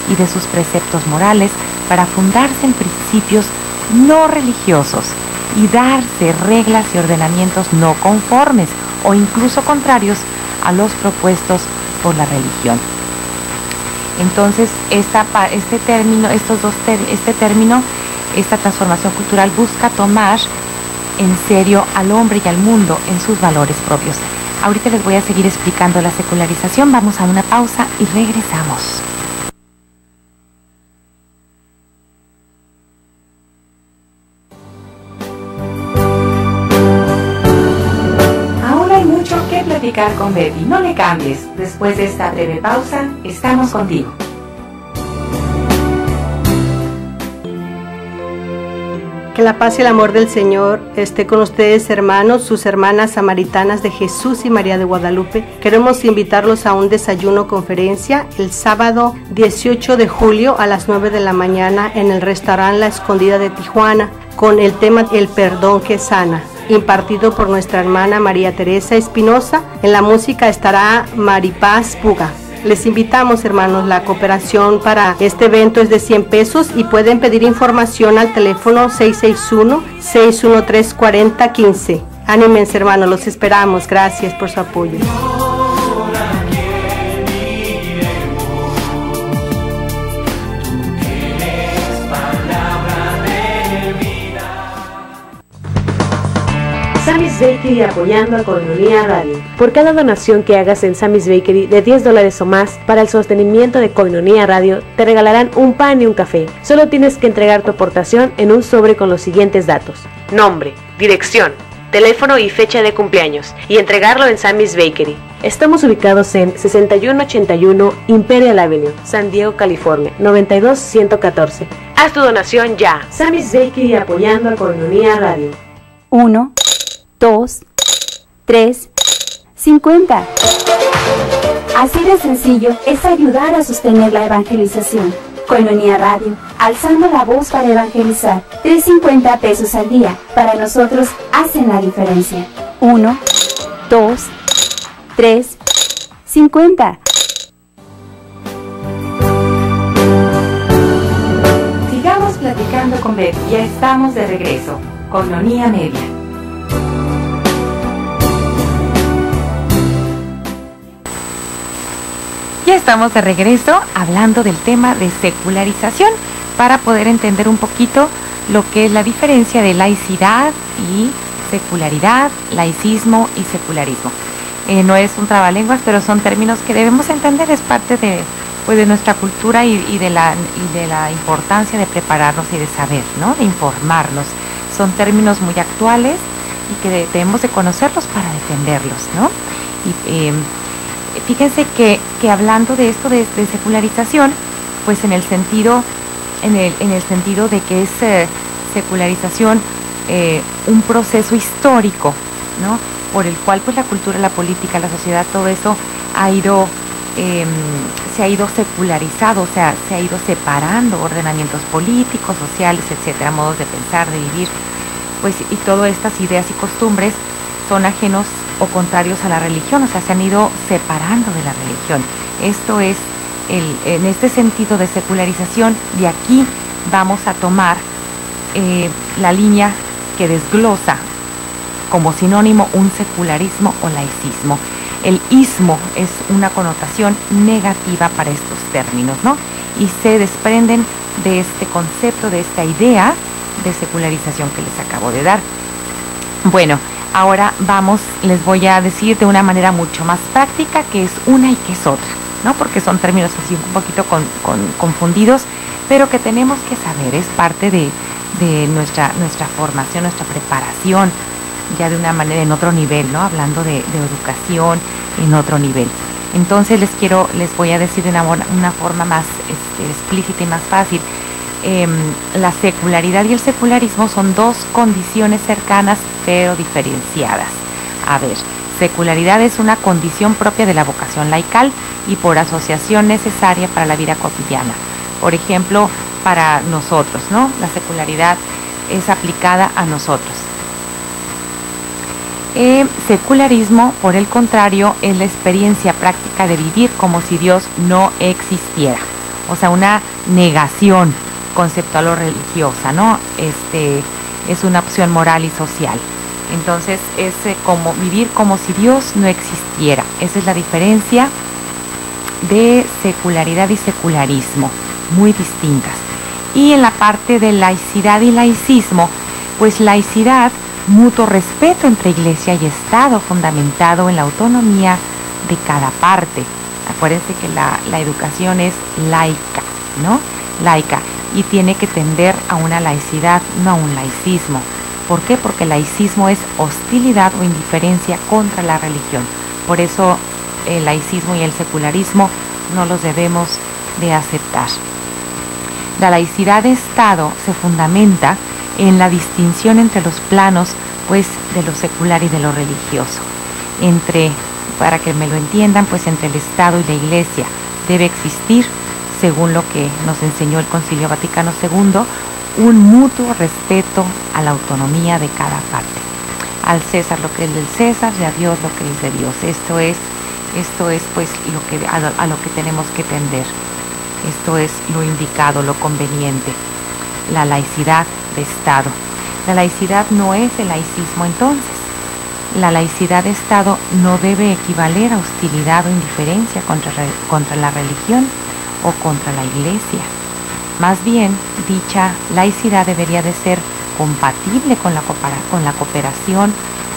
Speaker 1: y de sus preceptos morales para fundarse en principios no religiosos y darse reglas y ordenamientos no conformes o incluso contrarios a los propuestos por la religión. Entonces, este término, esta transformación cultural busca tomar en serio al hombre y al mundo en sus valores propios. Ahorita les voy a seguir explicando la secularización, vamos a una pausa y regresamos. Aún hay mucho que platicar con Betty, no le cambies. Después de esta breve pausa, estamos contigo.
Speaker 2: Que la paz y el amor del Señor esté con ustedes, hermanos, sus hermanas samaritanas de Jesús y María de Guadalupe. Queremos invitarlos a un desayuno conferencia el sábado 18 de julio a las 9 de la mañana en el restaurante La Escondida de Tijuana, con el tema El perdón que sana, impartido por nuestra hermana María Teresa Espinosa. En la música estará Maripaz Puga. Les invitamos, hermanos, la cooperación para este evento es de 100 pesos y pueden pedir información al teléfono 661-613-4015. Anímense, hermanos, los esperamos. Gracias por su apoyo.
Speaker 3: Sammy's Bakery apoyando a Koinonia Radio. Por cada donación que hagas en Sammy's Bakery de $10 o más para el sostenimiento de Koinonia Radio, te regalarán un pan y un café. Solo tienes que entregar tu aportación en un sobre con los siguientes datos: nombre, dirección, teléfono y fecha de cumpleaños, y entregarlo en Sammy's Bakery. Estamos ubicados en 6181 Imperial Avenue, San Diego, California, 92114. Haz tu donación ya. Sammy's Bakery apoyando a Koinonia Radio.
Speaker 6: 1, 2, 3, 50. Así de sencillo es ayudar a sostener la evangelización. Koinonia Radio, alzando la voz para evangelizar. 3.50 pesos al día, para nosotros hacen la diferencia. 1, 2, 3, 50.
Speaker 1: Sigamos platicando con Betty, ya estamos de regreso. Koinonia Media. Ya estamos de regreso hablando del tema de secularización para poder entender un poquito lo que es la diferencia de laicidad y secularidad, laicismo y secularismo. No es un trabalenguas, pero son términos que debemos entender, es parte de nuestra cultura y de la importancia de prepararnos y de saber, ¿no? De informarnos. Son términos muy actuales y que debemos de conocerlos para defenderlos, ¿no? Y fíjense que hablando de esto de secularización, pues en el sentido de que es secularización un proceso histórico, ¿no? Por el cual pues la cultura, la política, la sociedad, todo eso se ha ido secularizado, o sea, se ha ido separando ordenamientos políticos, sociales, etcétera, modos de pensar, de vivir, pues, y todas estas ideas y costumbres son ajenos o contrarios a la religión, o sea, se han ido separando de la religión. Esto es, en este sentido de secularización, de aquí vamos a tomar la línea que desglosa como sinónimo un secularismo o laicismo. El ismo es una connotación negativa para estos términos, ¿no? Y se desprenden de este concepto, de esta idea de secularización que les acabo de dar. Bueno, ahora les voy a decir de una manera mucho más práctica qué es una y qué es otra, ¿no? Porque son términos así un poquito confundidos, pero que tenemos que saber, es parte de nuestra formación, nuestra preparación, ya de una manera en otro nivel, ¿no? Hablando de educación en otro nivel. Entonces les voy a decir de una forma más explícita y más fácil. La secularidad y el secularismo son dos condiciones cercanas pero diferenciadas. A ver, secularidad es una condición propia de la vocación laical y por asociación necesaria para la vida cotidiana. Por ejemplo, para nosotros, ¿no? La secularidad es aplicada a nosotros. Secularismo, por el contrario, es la experiencia práctica de vivir como si Dios no existiera. O sea, una negación conceptual o religiosa, ¿no? Es una opción moral y social. Entonces, es como vivir como si Dios no existiera. Esa es la diferencia de secularidad y secularismo, muy distintas. Y en la parte de laicidad y laicismo, pues laicidad, mutuo respeto entre Iglesia y Estado, fundamentado en la autonomía de cada parte. Acuérdense que la educación es laica, ¿no? Laica, y tiene que tender a una laicidad, no a un laicismo. ¿Por qué? Porque el laicismo es hostilidad o indiferencia contra la religión. Por eso el laicismo y el secularismo no los debemos de aceptar. La laicidad de Estado se fundamenta en la distinción entre los planos, pues, de lo secular y de lo religioso. Para que me lo entiendan, pues entre el Estado y la Iglesia debe existir, según lo que nos enseñó el Concilio Vaticano II, un mutuo respeto a la autonomía de cada parte. Al César lo que es del César y a Dios lo que es de Dios. Esto es pues a lo que tenemos que tender. Esto es lo indicado, lo conveniente. La laicidad de Estado. La laicidad no es el laicismo entonces. La laicidad de Estado no debe equivaler a hostilidad o indiferencia contra la religión o contra la Iglesia. Más bien, dicha laicidad debería de ser compatible con la cooperación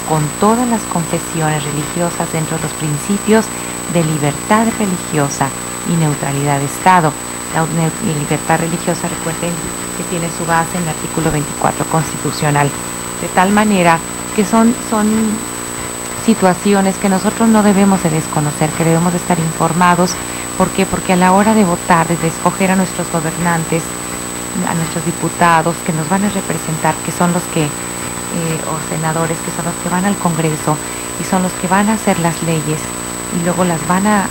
Speaker 1: con todas las confesiones religiosas dentro de los principios de libertad religiosa y neutralidad de Estado. La libertad religiosa, recuerden que tiene su base en el artículo 24 constitucional, de tal manera que son situaciones que nosotros no debemos de desconocer, que debemos de estar informados. ¿Por qué? Porque a la hora de votar, de escoger a nuestros gobernantes, a nuestros diputados que nos van a representar, que son los que, o senadores, que son los que van al Congreso y son los que van a hacer las leyes y luego las van a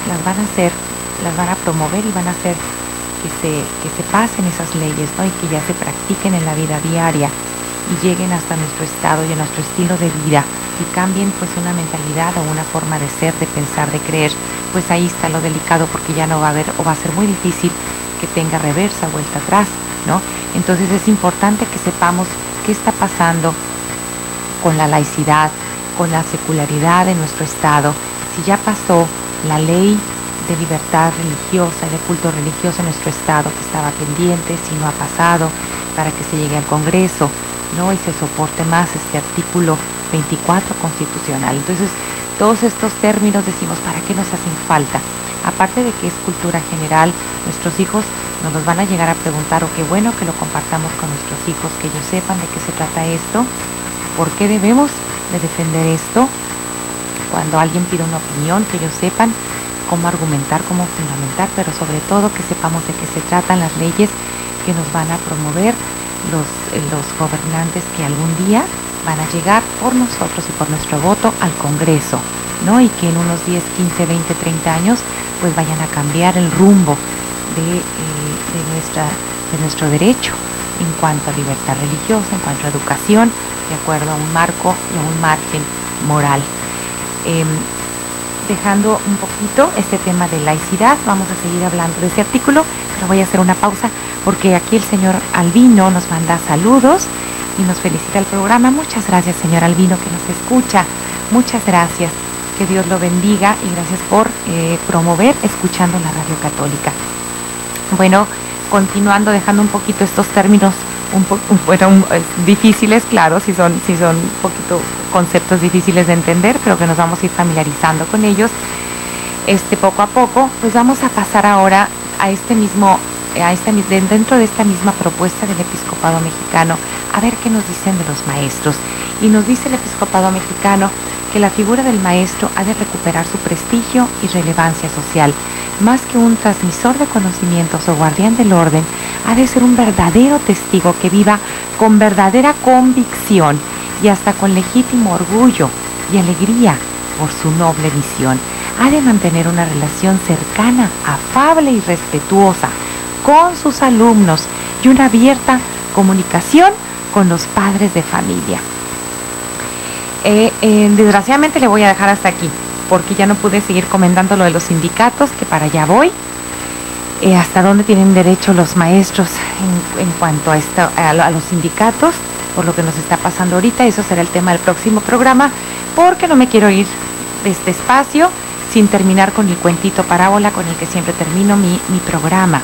Speaker 1: promover y van a hacer que se pasen esas leyes, ¿no? Y que ya se practiquen en la vida diaria y lleguen hasta nuestro estado y a nuestro estilo de vida y cambien pues una mentalidad o una forma de ser, de pensar, de creer. Pues ahí está lo delicado, porque ya no va a haber, o va a ser muy difícil que tenga reversa, vuelta atrás, ¿no? Entonces es importante que sepamos qué está pasando con la laicidad, con la secularidad de nuestro estado. Si ya pasó la ley de libertad religiosa y de culto religioso en nuestro estado, que estaba pendiente, si no ha pasado, para que se llegue al Congreso, ¿no? Y se soporte más este artículo 24 constitucional. Entonces, todos estos términos decimos, ¿para qué nos hacen falta? Aparte de que es cultura general, nuestros hijos nos los van a llegar a preguntar, o qué bueno que lo compartamos con nuestros hijos, que ellos sepan de qué se trata esto, por qué debemos de defender esto. Cuando alguien pide una opinión, que ellos sepan cómo argumentar, cómo fundamentar, pero sobre todo que sepamos de qué se tratan las leyes que nos van a promover los gobernantes que algún día van a llegar por nosotros y por nuestro voto al Congreso, ¿no? Y que en unos 10, 15, 20, 30 años pues vayan a cambiar el rumbo de nuestro derecho en cuanto a libertad religiosa, en cuanto a educación, de acuerdo a un marco y a un margen moral. Dejando un poquito este tema de laicidad, vamos a seguir hablando de este artículo, pero voy a hacer una pausa porque aquí el señor Albino nos manda saludos y nos felicita el programa. Muchas gracias, señor Albino, que nos escucha. Muchas gracias. Que Dios lo bendiga y gracias por promover escuchando la Radio Católica. Bueno, continuando, dejando un poquito estos términos difíciles, claro, si son un poquito conceptos difíciles de entender, pero que nos vamos a ir familiarizando con ellos poco a poco. Pues vamos a pasar ahora a dentro de esta misma propuesta del episcopado mexicano, a ver qué nos dicen de los maestros. Y nos dice el episcopado mexicano que la figura del maestro ha de recuperar su prestigio y relevancia social. Más que un transmisor de conocimientos o guardián del orden, ha de ser un verdadero testigo que viva con verdadera convicción y hasta con legítimo orgullo y alegría por su noble misión. Ha de mantener una relación cercana, afable y respetuosa con sus alumnos y una abierta comunicación con los padres de familia. Desgraciadamente le voy a dejar hasta aquí, porque ya no pude seguir comentando lo de los sindicatos, que para allá voy. Hasta dónde tienen derecho los maestros en cuanto a los sindicatos, por lo que nos está pasando ahorita. Eso será el tema del próximo programa, porque no me quiero ir de este espacio sin terminar con el cuentito parábola con el que siempre termino mi programa.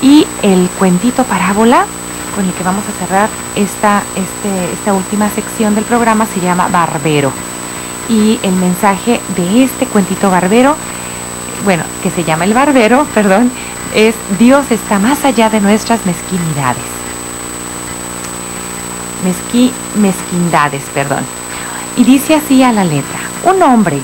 Speaker 1: Y el cuentito parábola con el que vamos a cerrar esta última sección del programa se llama Barbero. Y el mensaje de este cuentito barbero, bueno, que se llama El Barbero, perdón, es: Dios está más allá de nuestras mezquindades. Mezquindades, perdón. Y dice así a la letra: un hombre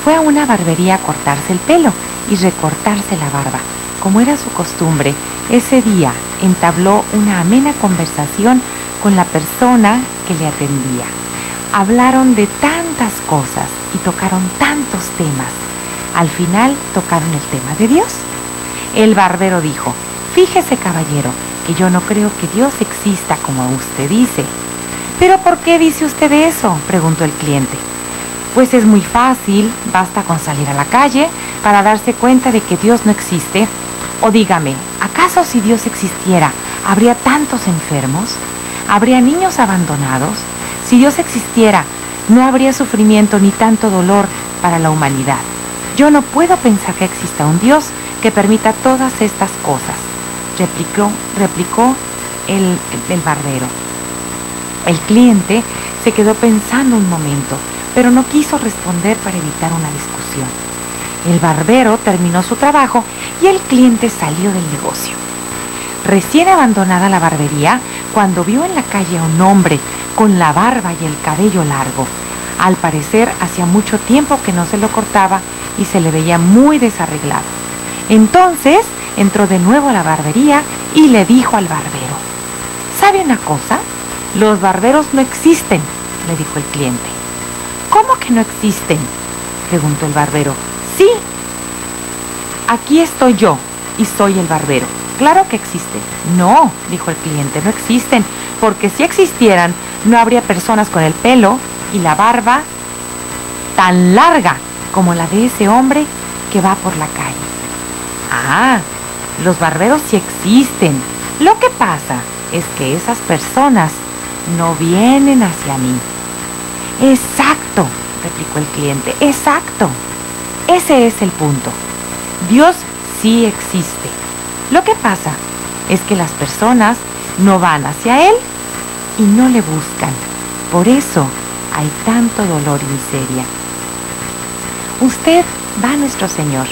Speaker 1: fue a una barbería a cortarse el pelo y recortarse la barba. Como era su costumbre, ese día entabló una amena conversación con la persona que le atendía. Hablaron de tantas cosas y tocaron tantos temas. Al final tocaron el tema de Dios. El barbero dijo: fíjese, caballero, que yo no creo que Dios exista como usted dice. ¿Pero por qué dice usted eso?, preguntó el cliente. Pues es muy fácil, basta con salir a la calle para darse cuenta de que Dios no existe. O dígame, ¿acaso si Dios existiera, habría tantos enfermos? ¿Habría niños abandonados? Si Dios existiera, no habría sufrimiento ni tanto dolor para la humanidad. Yo no puedo pensar que exista un Dios que permita todas estas cosas, replicó el barbero. El cliente se quedó pensando un momento, pero no quiso responder para evitar una discusión. El barbero terminó su trabajo y el cliente salió del negocio. Recién abandonada la barbería, cuando vio en la calle a un hombre con la barba y el cabello largo. Al parecer, hacía mucho tiempo que no se lo cortaba y se le veía muy desarreglado. Entonces, entró de nuevo a la barbería y le dijo al barbero: ¿sabe una cosa? Los barberos no existen, le dijo el cliente. ¿Cómo que no existen?, preguntó el barbero. Sí, aquí estoy yo y soy el barbero. Claro que existen. No, dijo el cliente, no existen, porque si existieran, no habría personas con el pelo y la barba tan larga como la de ese hombre que va por la calle. Ah, los barberos sí existen. Lo que pasa es que esas personas no vienen hacia mí. Exacto, replicó el cliente, exacto. Ese es el punto. Dios sí existe. Lo que pasa es que las personas no van hacia Él y no le buscan. Por eso hay tanto dolor y miseria. ¿Usted va a nuestro Señor?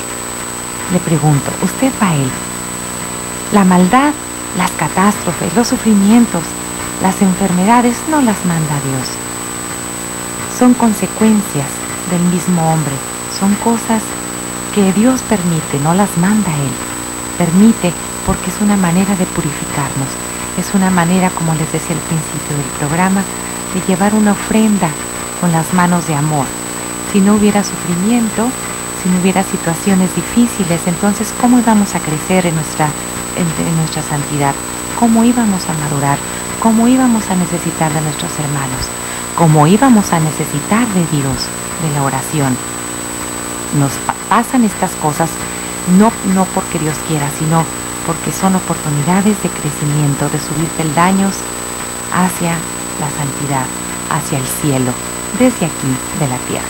Speaker 1: Le pregunto, ¿usted va a Él? La maldad, las catástrofes, los sufrimientos, las enfermedades no las manda Dios. Son consecuencias del mismo hombre. Son cosas que Dios permite, no las manda Él. Permite porque es una manera de purificarnos. Es una manera, como les decía al principio del programa, de llevar una ofrenda con las manos de amor. Si no hubiera sufrimiento, si no hubiera situaciones difíciles, entonces ¿cómo íbamos a crecer en nuestra santidad? ¿Cómo íbamos a madurar? ¿Cómo íbamos a necesitar de nuestros hermanos? ¿Cómo íbamos a necesitar de Dios, de la oración? Nos pasan estas cosas no porque Dios quiera, sino porque son oportunidades de crecimiento, de subir peldaños hacia la santidad, hacia el cielo, desde aquí, de la tierra.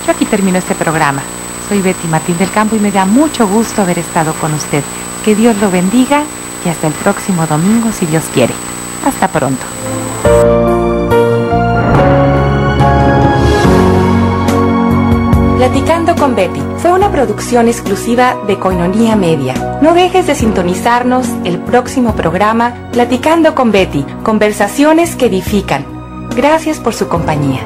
Speaker 1: Yo aquí termino este programa. Soy Betty Martín del Campo y me da mucho gusto haber estado con usted. Que Dios lo bendiga y hasta el próximo domingo, si Dios quiere. Hasta pronto. Platicando con Betty fue una producción exclusiva de Koinonia Media. No dejes de sintonizarnos el próximo programa Platicando con Betty, conversaciones que edifican. Gracias por su compañía.